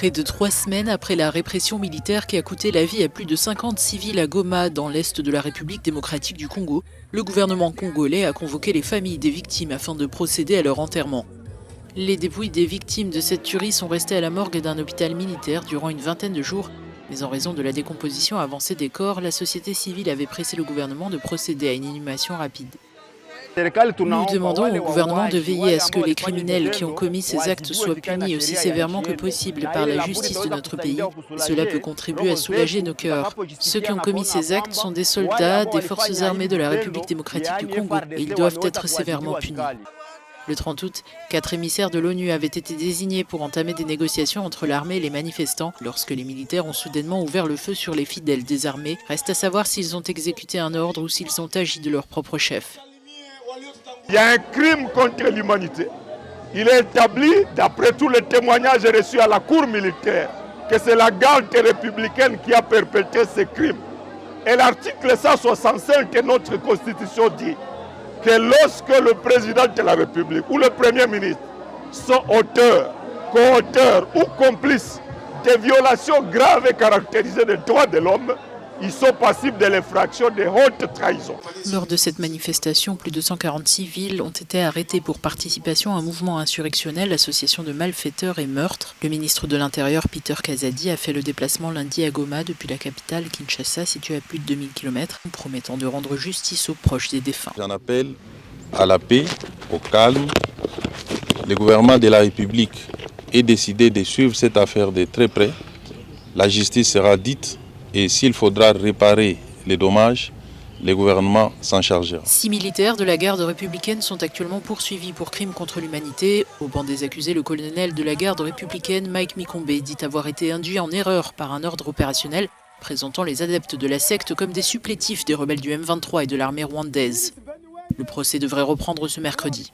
Près de 3 semaines après la répression militaire qui a coûté la vie à plus de 50 civils à Goma, dans l'est de la République démocratique du Congo, le gouvernement congolais a convoqué les familles des victimes afin de procéder à leur enterrement. Les dépouilles des victimes de cette tuerie sont restées à la morgue d'un hôpital militaire durant une vingtaine de jours, mais en raison de la décomposition avancée des corps, la société civile avait pressé le gouvernement de procéder à une inhumation rapide. Nous demandons au gouvernement de veiller à ce que les criminels qui ont commis ces actes soient punis aussi sévèrement que possible par la justice de notre pays. Cela peut contribuer à soulager nos cœurs. Ceux qui ont commis ces actes sont des soldats des forces armées de la République démocratique du Congo et ils doivent être sévèrement punis. Le 30 août, 4 émissaires de l'ONU avaient été désignés pour entamer des négociations entre l'armée et les manifestants lorsque les militaires ont soudainement ouvert le feu sur les fidèles désarmés. Reste à savoir s'ils ont exécuté un ordre ou s'ils ont agi de leur propre chef. Il y a un crime contre l'humanité. Il est établi, d'après tous les témoignages reçus à la cour militaire, que c'est la garde républicaine qui a perpétré ces crimes. Et l'article 165 de notre Constitution dit que lorsque le président de la République ou le Premier ministre sont auteurs, co-auteurs ou complices de violations graves et caractérisées des droits de l'homme, ils sont passibles de l'infraction de haute trahison. Lors de cette manifestation, plus de 140 civils ont été arrêtés pour participation à un mouvement insurrectionnel, association de malfaiteurs et meurtres. Le ministre de l'Intérieur, Peter Kazadi, a fait le déplacement lundi à Goma depuis la capitale, Kinshasa, située à plus de 2000 km, promettant de rendre justice aux proches des défunts. J'en appelle à la paix, au calme. Le gouvernement de la République est décidé de suivre cette affaire de très près. La justice sera dite. Et s'il faudra réparer les dommages, le gouvernement s'en chargera. 6 militaires de la garde républicaine sont actuellement poursuivis pour crimes contre l'humanité. Au banc des accusés, le colonel de la garde républicaine, Mike Mikombe, dit avoir été induit en erreur par un ordre opérationnel présentant les adeptes de la secte comme des supplétifs des rebelles du M23 et de l'armée rwandaise. Le procès devrait reprendre ce mercredi.